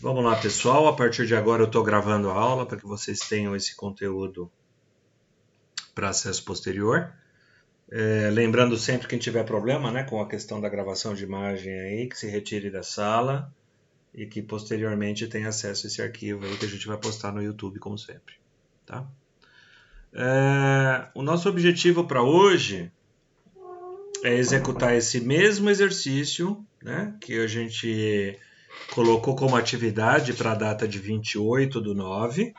Vamos lá, pessoal. A partir de agora eu estou gravando a aula para que vocês tenham esse conteúdo para acesso posterior. Lembrando sempre, quem tiver problema, né, com a questão da gravação de imagem aí, que se retire da sala e que posteriormente tenha acesso a esse arquivo aí que a gente vai postar no YouTube, como sempre. Tá? O nosso objetivo para hoje é executar esse mesmo exercício, né, que a gente colocou como atividade para a data de 28/9.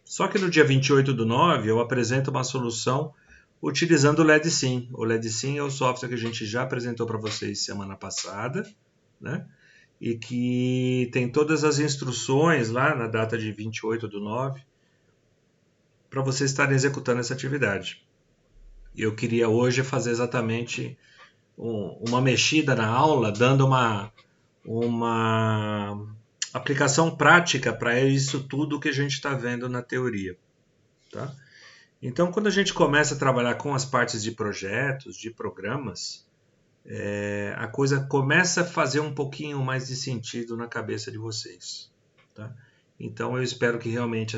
Só que no dia 28/9 eu apresento uma solução utilizando o LEDSIM. O LEDSIM é o software que a gente já apresentou para vocês semana passada, né? E que tem todas as instruções lá na data de 28/9 para vocês estarem executando essa atividade. Eu queria hoje fazer exatamente uma mexida na aula, dando uma aplicação prática para isso tudo que a gente está vendo na teoria. Tá? Então, quando a gente começa a trabalhar com as partes de projetos, de programas, a coisa começa a fazer um pouquinho mais de sentido na cabeça de vocês. Tá? Então, eu espero que realmente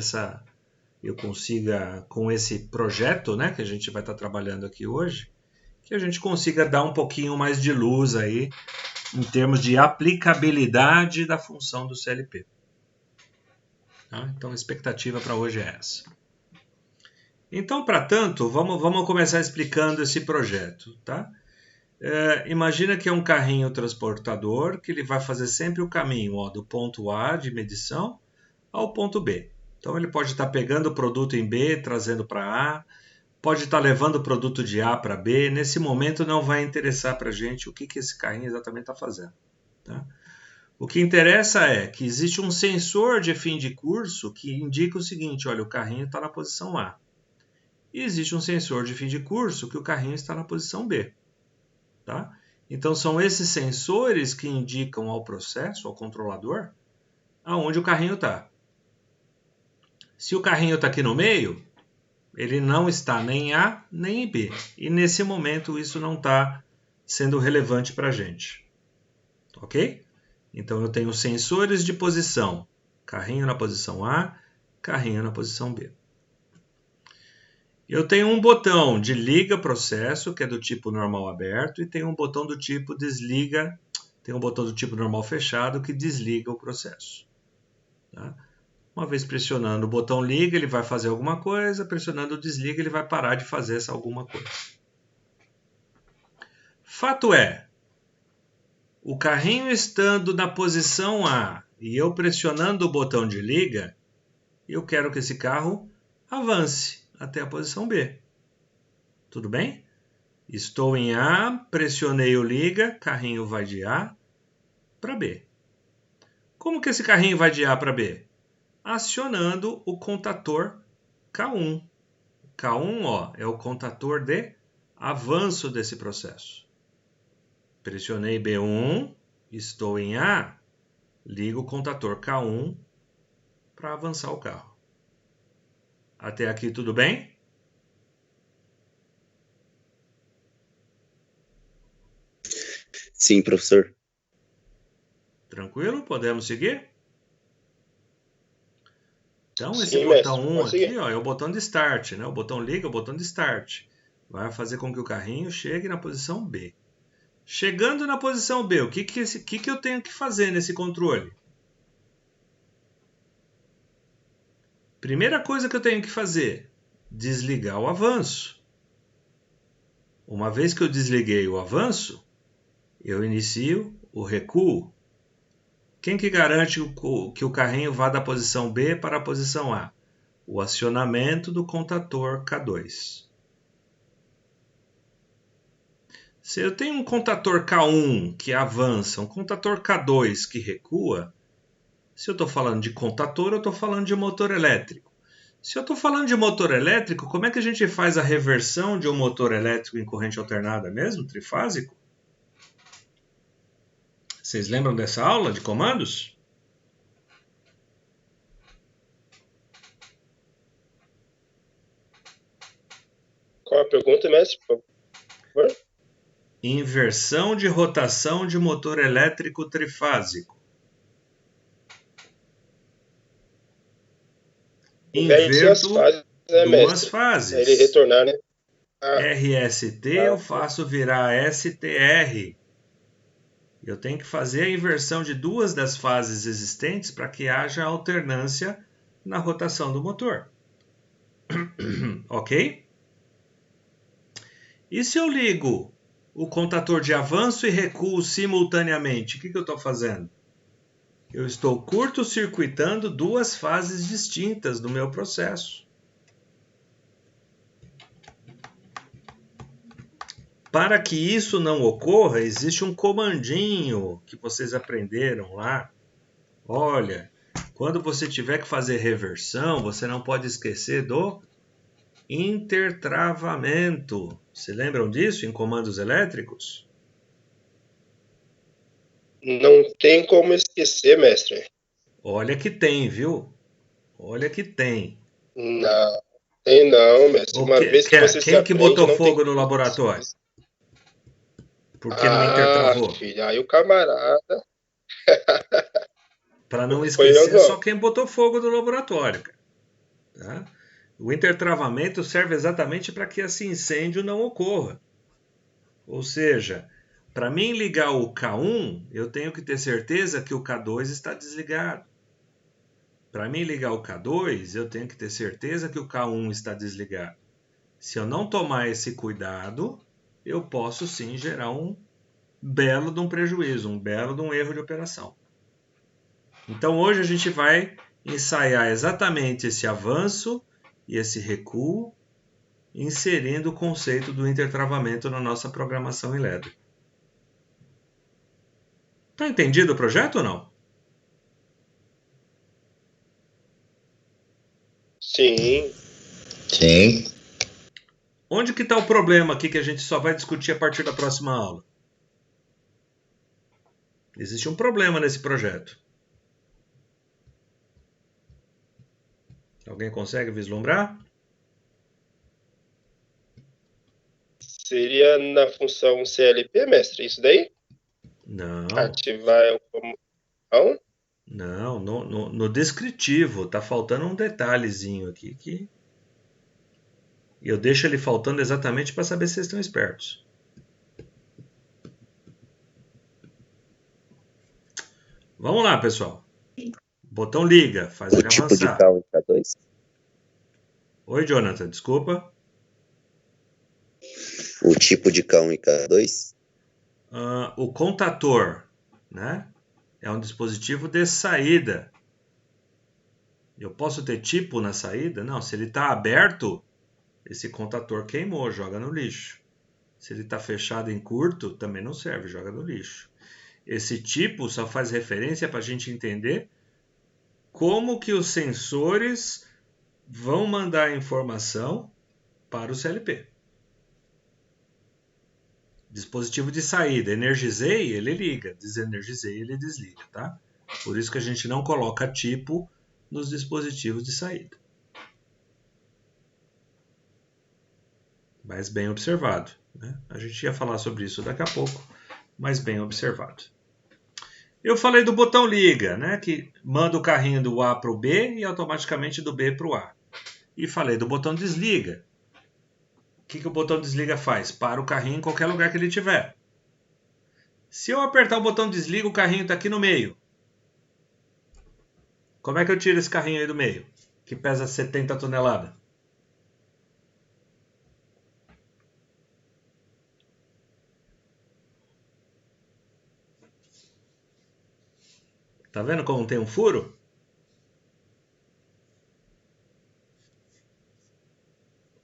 eu consiga, com esse projeto, né, que a gente vai estar trabalhando aqui hoje, que a gente consiga dar um pouquinho mais de luz aí em termos de aplicabilidade da função do CLP. Tá? Então, a expectativa para hoje é essa. Então, para tanto, vamos começar explicando esse projeto. Tá? Imagina que é um carrinho transportador que ele vai fazer sempre o caminho do ponto A de medição ao ponto B. Então, ele pode estar pegando o produto em B, trazendo para A, pode estar levando o produto de A para B. Nesse momento não vai interessar para a gente o que esse carrinho exatamente está fazendo. Tá? O que interessa é que existe um sensor de fim de curso que indica o seguinte, olha, o carrinho está na posição A. E existe um sensor de fim de curso que o carrinho está na posição B. Tá? Então são esses sensores que indicam ao processo, ao controlador, aonde o carrinho está. Se o carrinho está aqui no meio, ele não está nem em A nem em B. E nesse momento isso não está sendo relevante para a gente. Ok? Então eu tenho sensores de posição. Carrinho na posição A, carrinho na posição B. Eu tenho um botão de liga processo, que é do tipo normal aberto, e tem um botão do tipo desliga, tem um botão do tipo normal fechado que desliga o processo. Tá? Uma vez pressionando o botão liga, ele vai fazer alguma coisa, pressionando o desliga, ele vai parar de fazer essa alguma coisa. Fato é, o carrinho estando na posição A e eu pressionando o botão de liga, eu quero que esse carro avance até a posição B. Tudo bem? Estou em A, pressionei o liga, carrinho vai de A para B. Como que esse carrinho vai de A para B? Acionando o contator K1. K1 é o contator de avanço desse processo. Pressionei B1, estou em A, ligo o contator K1 para avançar o carro. Até aqui tudo bem? Sim, professor. Tranquilo? Podemos seguir? Então, esse Sim, botão mestre, 1 aqui seguir. é o botão de start, né? O botão liga é o botão de start. Vai fazer com que o carrinho chegue na posição B. Chegando na posição B, o que eu tenho que fazer nesse controle? Primeira coisa que eu tenho que fazer, desligar o avanço. Uma vez que eu desliguei o avanço, eu inicio o recuo. Quem que garante que o carrinho vá da posição B para a posição A? O acionamento do contator K2. Se eu tenho um contator K1 que avança, um contator K2 que recua, se eu estou falando de contator, eu estou falando de motor elétrico. Se eu estou falando de motor elétrico, como é que a gente faz a reversão de um motor elétrico em corrente alternada mesmo, trifásico? Vocês lembram dessa aula de comandos? Qual a pergunta, mestre, por favor? Inversão de rotação de motor elétrico trifásico. Inverte as inverto fases, né, duas mestre? Pra ele fases. retornar, né? Ah, RST eu ah, faço virar STR. Eu tenho que fazer a inversão de duas das fases existentes para que haja alternância na rotação do motor. Ok? E se eu ligo o contador de avanço e recuo simultaneamente, o que eu estou fazendo? Eu estou curto-circuitando duas fases distintas do meu processo. Para que isso não ocorra, existe um comandinho que vocês aprenderam lá. Olha, quando você tiver que fazer reversão, você não pode esquecer do intertravamento. Se lembram disso em comandos elétricos? não tem como esquecer, mestre. Olha que tem, viu? Olha que tem. Não, tem não, mestre. Ou Uma vez que você se quem que aprende, botou não tem fogo no como laboratório? esquecer. Porque não Ah, intertravou? filho, aí o camarada Para não foi eu esquecer, só não. quem botou fogo no laboratório. Tá? O intertravamento serve exatamente para que esse incêndio não ocorra. Ou seja, para mim ligar o K1, eu tenho que ter certeza que o K2 está desligado. Para mim ligar o K2, eu tenho que ter certeza que o K1 está desligado. Se eu não tomar esse cuidado, eu posso sim gerar um belo de um prejuízo, um belo de um erro de operação. Então hoje a gente vai ensaiar exatamente esse avanço e esse recuo, inserindo o conceito do intertravamento na nossa programação elétrica. Tá entendido o projeto ou não? Sim, Sim. Onde que está o problema aqui que a gente só vai discutir a partir da próxima aula? Existe um problema nesse projeto. Alguém consegue vislumbrar? seria na função CLP, mestre, isso daí? Não, Ativar o comando. não, no descritivo tá faltando um detalhezinho aqui que eu deixo ele faltando exatamente para saber se vocês estão espertos. Vamos lá, pessoal. Botão liga, faz O ele tipo de avançar. K1 e K2? Oi, Jonathan, desculpa. O tipo de K1 e K2? O contator, né? É um dispositivo de saída. Eu posso ter tipo na saída? Não, se ele está aberto, esse contator queimou, joga no lixo. Se ele está fechado em curto, também não serve, joga no lixo. Esse tipo só faz referência para a gente entender como que os sensores vão mandar a informação para o CLP. Dispositivo de saída, energizei, ele liga, desenergizei, ele desliga, tá? Por isso que a gente não coloca tipo nos dispositivos de saída. Mas bem observado, né? A gente ia falar sobre isso daqui a pouco, mas bem observado. Eu falei do botão liga, né? Que manda o carrinho do A para o B e automaticamente do B para o A. E falei do botão desliga. O que o botão desliga faz? Para o carrinho em qualquer lugar que ele tiver. Se eu apertar o botão desliga, o carrinho está aqui no meio. Como é que eu tiro esse carrinho aí do meio? Que pesa 70 toneladas. Tá vendo como tem um furo?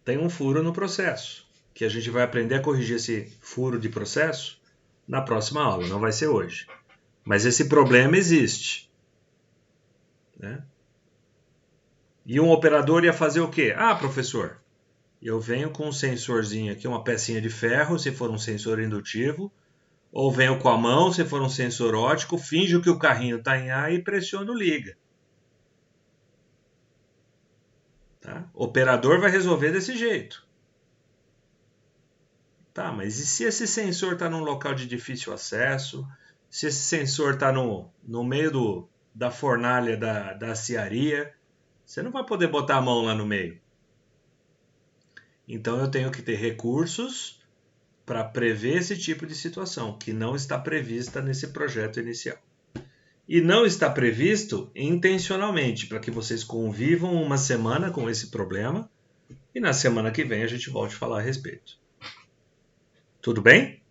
Tem um furo no processo, que a gente vai aprender a corrigir esse furo de processo na próxima aula, não vai ser hoje. Mas esse problema existe, né? E um operador ia fazer o quê? Ah, professor, eu venho com um sensorzinho aqui, uma pecinha de ferro, se for um sensor indutivo, ou venho com a mão, se for um sensor óptico, finjo que o carrinho está em A e pressiono liga. Tá? O operador vai resolver desse jeito. Tá, mas e se esse sensor está num local de difícil acesso? Se esse sensor está no meio da fornalha da aciaria? Você não vai poder botar a mão lá no meio. Então eu tenho que ter recursos para prever esse tipo de situação, que não está prevista nesse projeto inicial. E não está previsto intencionalmente, para que vocês convivam uma semana com esse problema e na semana que vem a gente volte a falar a respeito. Tudo bem?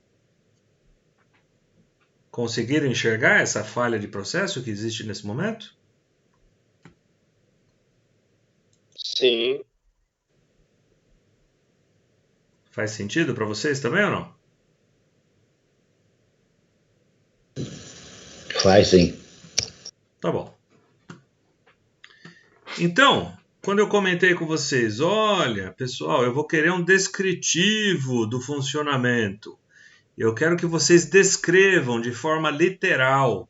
Conseguiram enxergar essa falha de processo que existe nesse momento? Sim. Faz sentido para vocês também ou não? Faz sim. Tá bom. Então, quando eu comentei com vocês, olha, pessoal, eu vou querer um descritivo do funcionamento. Eu quero que vocês descrevam de forma literal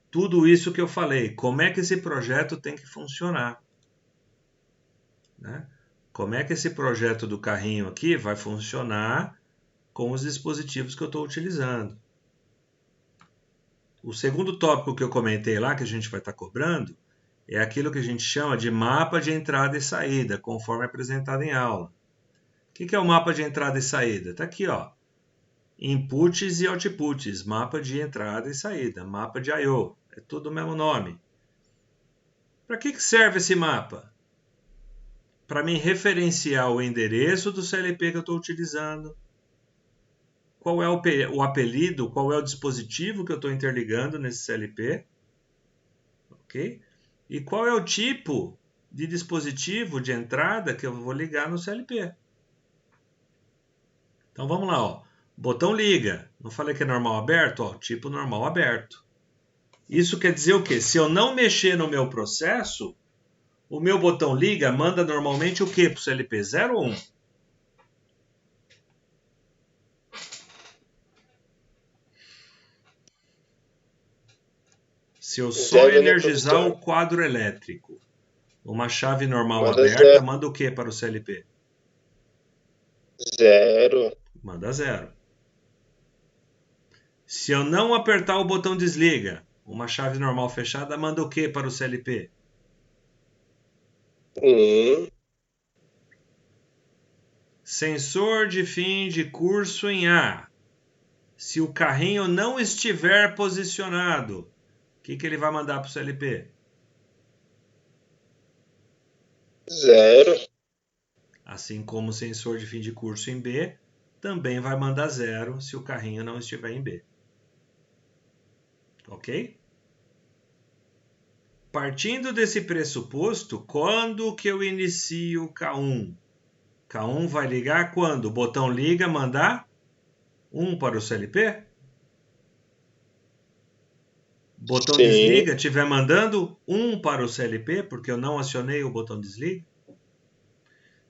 tudo isso que eu falei. Como é que esse projeto tem que funcionar? Né? Como é que esse projeto do carrinho aqui vai funcionar com os dispositivos que eu estou utilizando? O segundo tópico que eu comentei lá, que a gente vai estar cobrando, é aquilo que a gente chama de mapa de entrada e saída, conforme apresentado em aula. O que é o mapa de entrada e saída? Está aqui, ó. Inputs e outputs, mapa de entrada e saída, mapa de I/O, é tudo o mesmo nome. Para que serve esse mapa? Para mim referenciar o endereço do CLP que eu estou utilizando, qual é o apelido, qual é o dispositivo que eu estou interligando nesse CLP, ok? E qual é o tipo de dispositivo de entrada que eu vou ligar no CLP. Então vamos lá, ó. Botão liga. Não falei que é normal aberto? Ó, tipo normal aberto. Isso quer dizer o quê? Se eu não mexer no meu processo, o meu botão liga manda normalmente o quê para o CLP? 0 ou 1? Se eu só Zero, né, energizar professor? o quadro elétrico, uma chave normal Manda aberta zero. manda o quê para o CLP? Zero. Manda 0. Se eu não apertar o botão desliga, uma chave normal fechada manda o quê para o CLP? 1. Sensor de fim de curso em A. Se o carrinho não estiver posicionado, o que ele vai mandar para o CLP? 0. Assim como o sensor de fim de curso em B, também vai mandar 0 se o carrinho não estiver em B. Ok? Partindo desse pressuposto, quando que eu inicio o K1? K1 vai ligar quando? O botão liga, mandar 1 para o CLP? Botão Sim. desliga, estiver mandando 1 para o CLP, porque eu não acionei o botão desliga?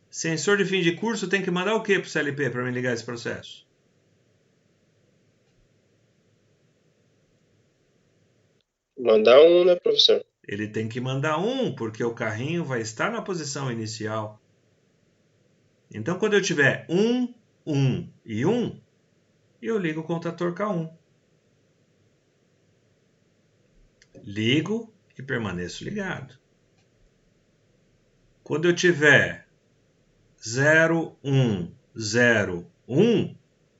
Sensor de fim de curso tem que mandar o que para o CLP para me ligar esse processo? Mandar 1, né, professor? Ele tem que mandar 1, porque o carrinho vai estar na posição inicial. Então, quando eu tiver 1, 1 e 1, eu ligo o contador K1. Ligo e permaneço ligado. Quando eu tiver 0, 1, 0, 1,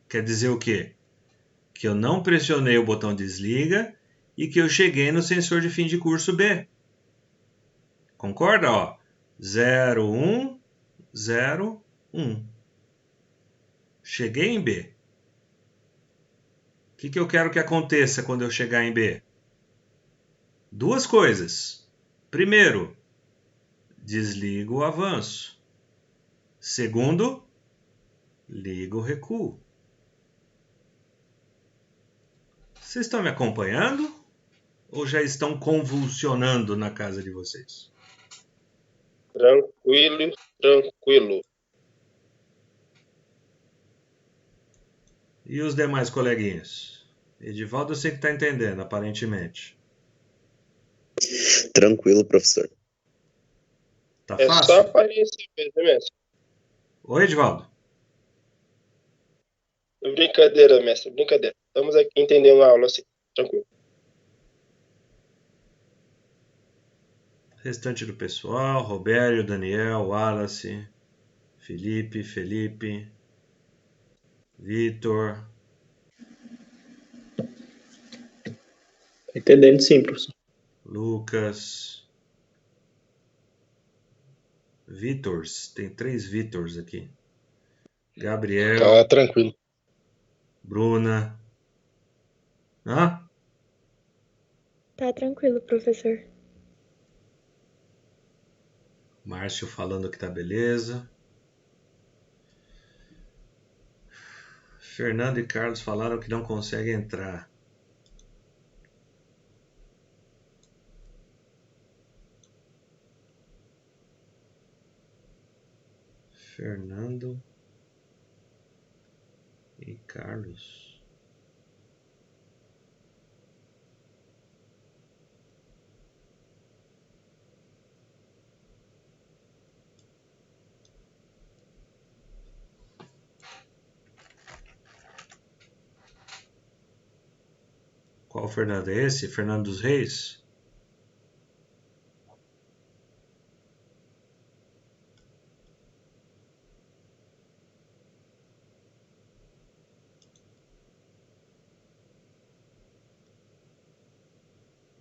quer dizer o quê? Que eu não pressionei o botão desliga e que eu cheguei no sensor de fim de curso B. Concorda? Ó, 0, 1, 0, 1. Cheguei em B. O que eu quero que aconteça quando eu chegar em B? Duas coisas. Primeiro, desligo o avanço. Segundo, ligo o recuo. Vocês estão me acompanhando? Ou já estão convulsionando na casa de vocês? Tranquilo, tranquilo. E os demais coleguinhas? Edivaldo, eu sei que está entendendo, aparentemente. Tranquilo, professor. Tá É fácil? só aparência mesmo, mestre. Oi, Edivaldo. Brincadeira, mestre, brincadeira. Estamos aqui entendendo a aula assim, tranquilo. Restante do pessoal, Robério, Daniel, Wallace, Felipe, Vitor. Entendendo sim, professor. Lucas. Vitors. Tem 3 Vitors aqui. Gabriel. Tranquilo. Bruna. Hã? Tá tranquilo, professor. Márcio falando que tá beleza. Fernando e Carlos falaram que não conseguem entrar. Fernando e Carlos. Qual Fernando é esse? Fernando dos Reis?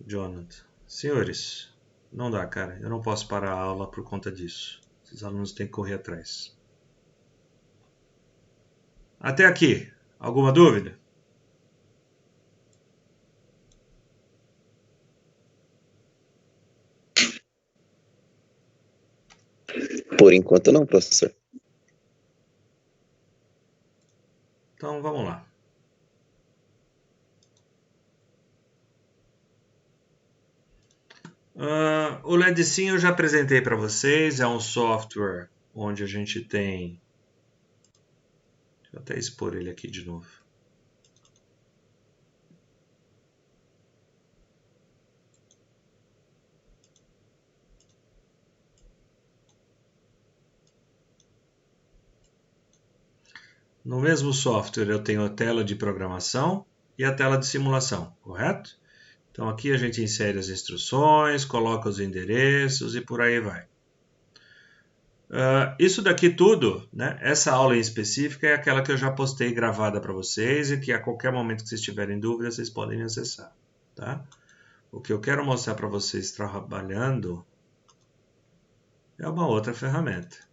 Jonathan. Senhores, não dá, cara. Eu não posso parar a aula por conta disso. Esses alunos têm que correr atrás. Até aqui. Alguma dúvida? Por enquanto não, professor. Então vamos lá. O LEDSim eu já apresentei para vocês. É um software onde a gente tem... Deixa eu até expor ele aqui de novo. No mesmo software eu tenho a tela de programação e a tela de simulação, correto? Então aqui a gente insere as instruções, coloca os endereços e por aí vai. Isso daqui tudo, né, essa aula em específica é aquela que eu já postei gravada para vocês e que a qualquer momento que vocês tiverem dúvida vocês podem acessar. Tá? O que eu quero mostrar para vocês trabalhando é uma outra ferramenta.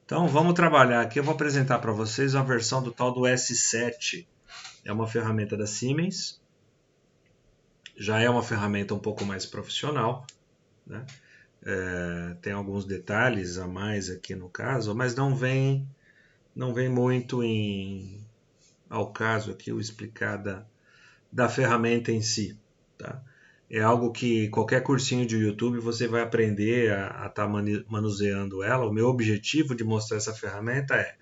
Então vamos trabalhar aqui, eu vou apresentar para vocês uma versão do tal do S7. É uma ferramenta da Siemens, já é uma ferramenta um pouco mais profissional, né? Tem alguns detalhes a mais aqui no caso, mas não vem muito ao caso aqui o explicar da ferramenta em si. Tá? É algo que qualquer cursinho de YouTube você vai aprender a estar manuseando ela. O meu objetivo de mostrar essa ferramenta é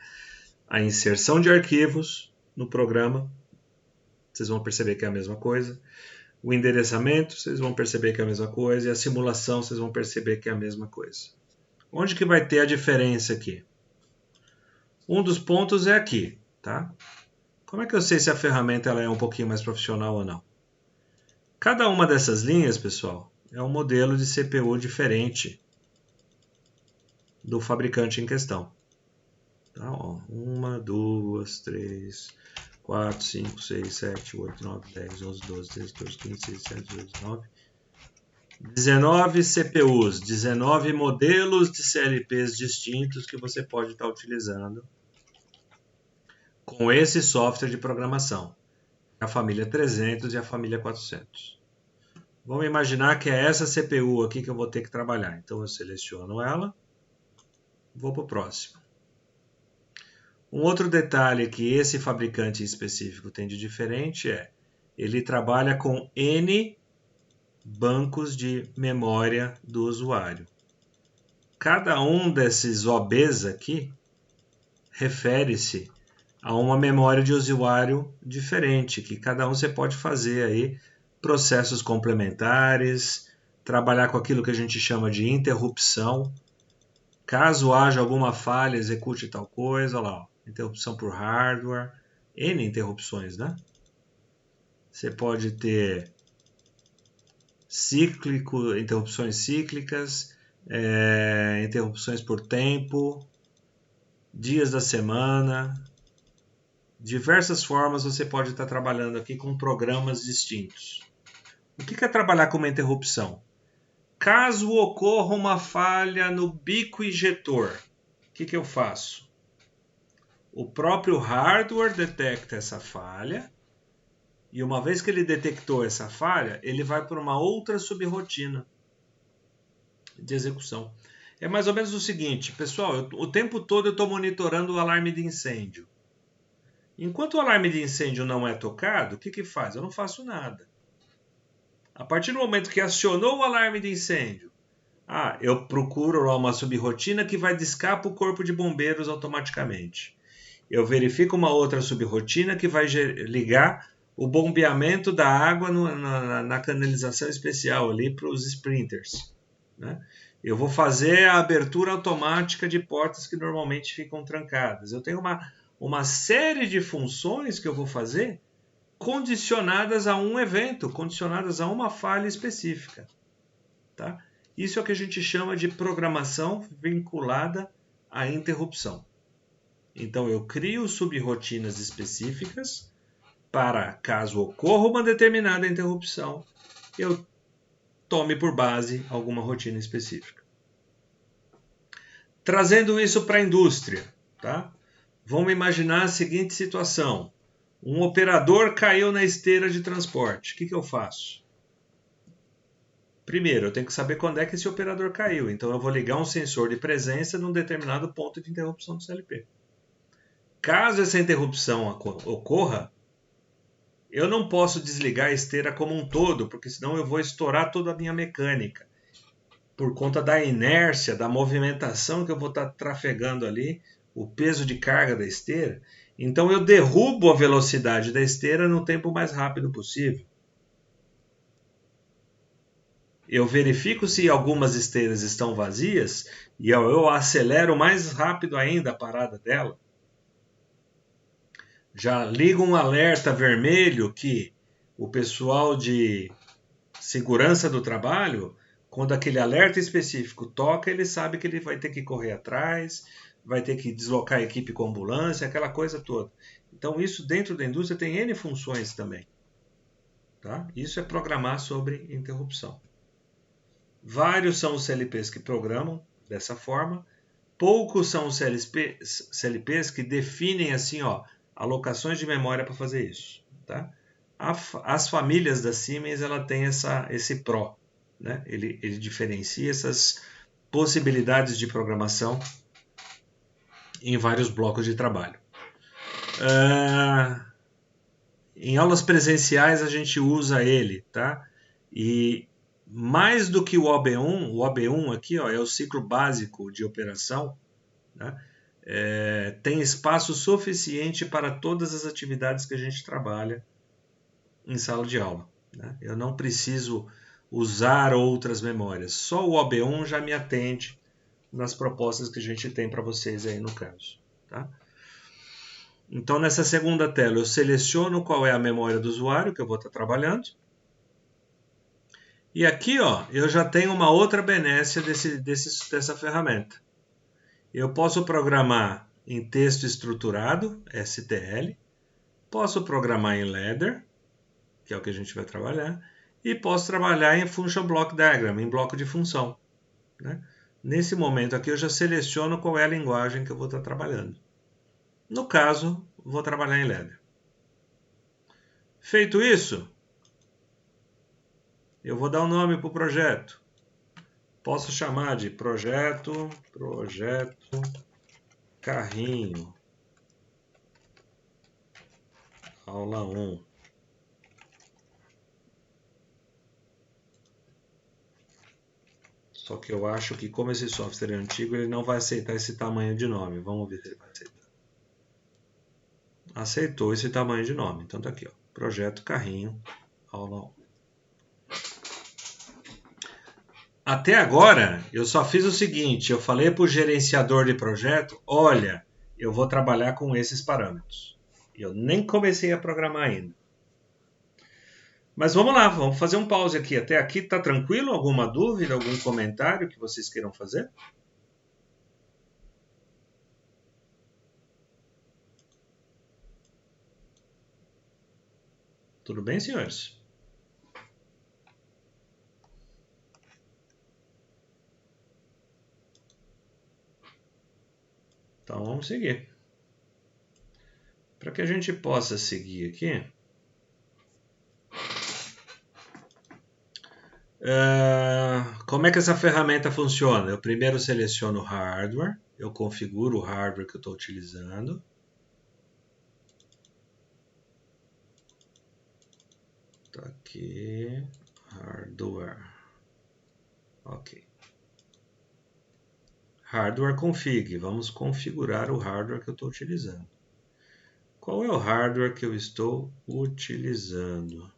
a inserção de arquivos no programa. Vocês vão perceber que é a mesma coisa. O endereçamento, vocês vão perceber que é a mesma coisa. E a simulação, vocês vão perceber que é a mesma coisa. Onde que vai ter a diferença aqui? Um dos pontos é aqui, tá? Como é que eu sei se a ferramenta ela é um pouquinho mais profissional ou não? Cada uma dessas linhas, pessoal, é um modelo de CPU diferente do fabricante em questão. Tá, ó, 1, 2, 3, 4, 5, 6, 7, 8, 9, 10, 11, 12, 13, 14, 15, 16, 17, 18, 19. 19 CPUs, 19 modelos de CLPs distintos que você pode estar utilizando com esse software de programação, a família 300 e a família 400. Vamos imaginar que é essa CPU aqui que eu vou ter que trabalhar. Então eu seleciono ela, vou para o próximo. Um outro detalhe que esse fabricante específico tem de diferente é ele trabalha com N bancos de memória do usuário. Cada um desses OBs aqui refere-se a uma memória de usuário diferente, que cada um você pode fazer aí processos complementares, trabalhar com aquilo que a gente chama de interrupção. Caso haja alguma falha, execute tal coisa, olha lá, ó, interrupção por hardware, N interrupções, né? Você pode ter cíclico, interrupções cíclicas, interrupções por tempo, dias da semana. Diversas formas você pode estar trabalhando aqui com programas distintos. O que é trabalhar com uma interrupção? Caso ocorra uma falha no bico injetor, o que eu faço? O próprio hardware detecta essa falha e uma vez que ele detectou essa falha, ele vai para uma outra subrotina de execução. É mais ou menos o seguinte, pessoal, o tempo todo eu estou monitorando o alarme de incêndio. Enquanto o alarme de incêndio não é tocado, o que faz? Eu não faço nada. A partir do momento que acionou o alarme de incêndio, eu procuro lá uma subrotina que vai discar para o corpo de bombeiros automaticamente. Eu verifico uma outra subrotina que vai ligar o bombeamento da água na canalização especial ali para os sprinters, né? Eu vou fazer a abertura automática de portas que normalmente ficam trancadas. Eu tenho uma série de funções que eu vou fazer condicionadas a um evento, condicionadas a uma falha específica, tá? Isso é o que a gente chama de programação vinculada à interrupção. Então eu crio subrotinas específicas para, caso ocorra uma determinada interrupção, eu tome por base alguma rotina específica. Trazendo isso para a indústria, tá? Vamos imaginar a seguinte situação. Um operador caiu na esteira de transporte. O que eu faço? Primeiro, eu tenho que saber quando é que esse operador caiu. Então, eu vou ligar um sensor de presença num determinado ponto de interrupção do CLP. Caso essa interrupção ocorra, eu não posso desligar a esteira como um todo, porque senão eu vou estourar toda a minha mecânica. Por conta da inércia, da movimentação que eu vou estar trafegando ali, o peso de carga da esteira. Então eu derrubo a velocidade da esteira no tempo mais rápido possível. Eu verifico se algumas esteiras estão vazias e eu acelero mais rápido ainda a parada dela. Já ligo um alerta vermelho que o pessoal de segurança do trabalho, quando aquele alerta específico toca, ele sabe que ele vai ter que correr atrás, vai ter que deslocar a equipe com ambulância, aquela coisa toda. Então isso dentro da indústria tem N funções também. Tá? Isso é programar sobre interrupção. Vários são os CLPs que programam dessa forma. Poucos são os CLPs que definem assim, alocações de memória para fazer isso. Tá? As famílias da Siemens ela tem esse PRO. Né? Ele diferencia essas possibilidades de programação em vários blocos de trabalho. Em aulas presenciais a gente usa ele, tá? E mais do que o OB1 aqui é o ciclo básico de operação, né? Tem espaço suficiente para todas as atividades que a gente trabalha em sala de aula, né? Eu não preciso usar outras memórias, só o OB1 já me atende nas propostas que a gente tem para vocês aí no caso, tá? Então nessa segunda tela eu seleciono qual é a memória do usuário que eu vou estar trabalhando. E aqui eu já tenho uma outra benécia dessa ferramenta. Eu posso programar em texto estruturado, STL, posso programar em ladder, que é o que a gente vai trabalhar, e posso trabalhar em Function Block Diagram, em bloco de função, né? Nesse momento aqui eu já seleciono qual é a linguagem que eu vou estar trabalhando. No caso, vou trabalhar em ladder. Feito isso, eu vou dar um nome para o projeto. Posso chamar de projeto carrinho, aula 1. Só que eu acho que como esse software é antigo, ele não vai aceitar esse tamanho de nome. Vamos ver se ele vai aceitar. Aceitou esse tamanho de nome. Então tá aqui, projeto carrinho, aula 1. Até agora, eu só fiz o seguinte, eu falei para o gerenciador de projeto, olha, eu vou trabalhar com esses parâmetros. Eu nem comecei a programar ainda. Mas vamos lá, vamos fazer um pause aqui. Até aqui tá tranquilo? Alguma dúvida, algum comentário que vocês queiram fazer? Tudo bem, senhores? Então vamos seguir. Para que a gente possa seguir aqui, como é que essa ferramenta funciona? Eu primeiro seleciono o hardware, eu configuro o hardware que eu estou utilizando. Tá aqui, hardware. Ok. Hardware config. Vamos configurar o hardware que eu estou utilizando. Qual é o hardware que eu estou utilizando?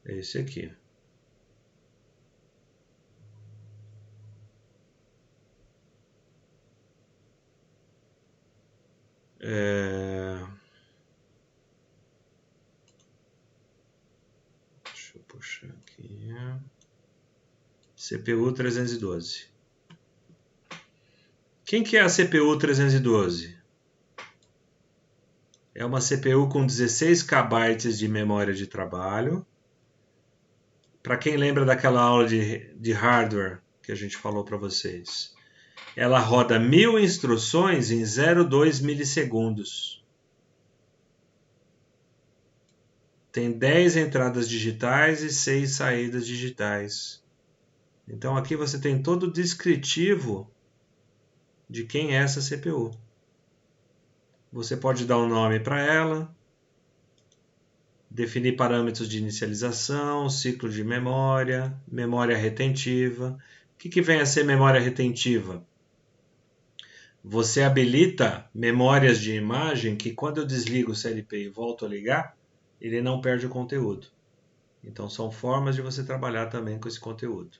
É esse aqui. Deixa eu puxar aqui. CPU 312. Quem que é a CPU 312? É uma CPU com 16 KB de memória de trabalho. Para quem lembra daquela aula de hardware que a gente falou para vocês, ela roda 1000 instruções em 0,2 milissegundos. Tem 10 entradas digitais e 6 saídas digitais. Então aqui você tem todo o descritivo de quem é essa CPU. Você pode dar um nome para ela, definir parâmetros de inicialização, ciclo de memória, memória retentiva. O que vem a ser memória retentiva? Você habilita memórias de imagem que quando eu desligo o CLP e volto a ligar, ele não perde o conteúdo. Então são formas de você trabalhar também com esse conteúdo.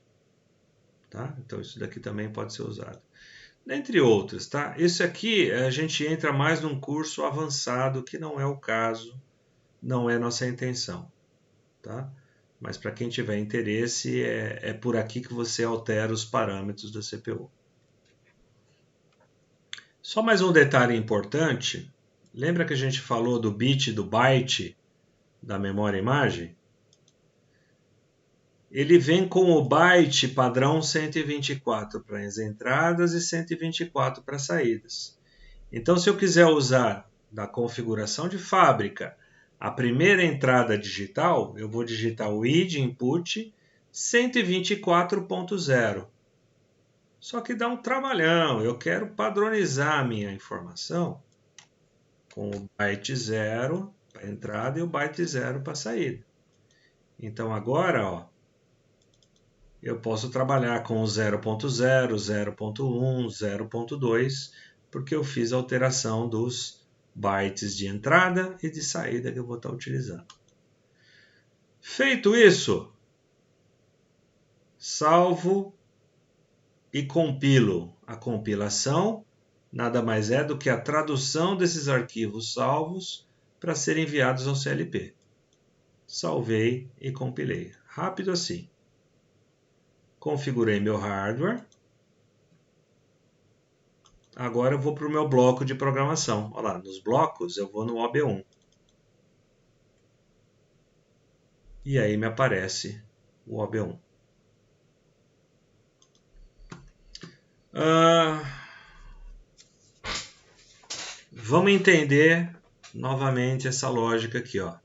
Tá? Então isso daqui também pode ser usado. Dentre outras, tá? Isso aqui a gente entra mais num curso avançado, que não é o caso, não é nossa intenção, tá? Mas para quem tiver interesse, é por aqui que você altera os parâmetros da CPU. Só mais um detalhe importante, lembra que a gente falou do bit e do byte da memória imagem? Ele vem com o byte padrão 124 para as entradas e 124 para as saídas. Então, se eu quiser usar da configuração de fábrica a primeira entrada digital, eu vou digitar o ID input 124.0. Só que dá um trabalhão, eu quero padronizar a minha informação com o byte 0 para a entrada e o byte 0 para a saída. Então agora, ó, eu posso trabalhar com o 0.0, 0.1, 0.2, porque eu fiz a alteração dos bytes de entrada e de saída que eu vou estar utilizando. Feito isso, salvo e compilo. A compilação nada mais é do que a tradução desses arquivos salvos para serem enviados ao CLP. Salvei e compilei. Rápido assim. Configurei meu hardware. Agora eu vou para o meu bloco de programação. Olha lá, nos blocos eu vou no OB1. E aí me aparece o OB1. Vamos entender novamente essa lógica aqui, ó.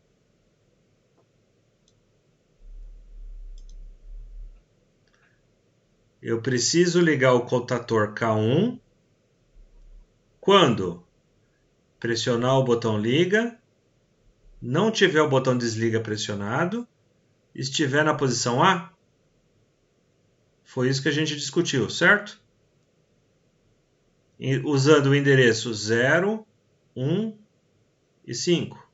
Eu preciso ligar o cotator K1 quando pressionar o botão liga, não tiver o botão desliga pressionado, estiver na posição A. Foi isso que a gente discutiu, certo? Usando o endereço 0, 1 e 5.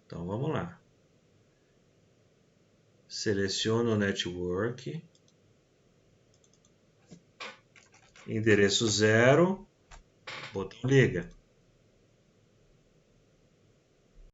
Então vamos lá. Seleciono o network. Endereço 0, botão liga.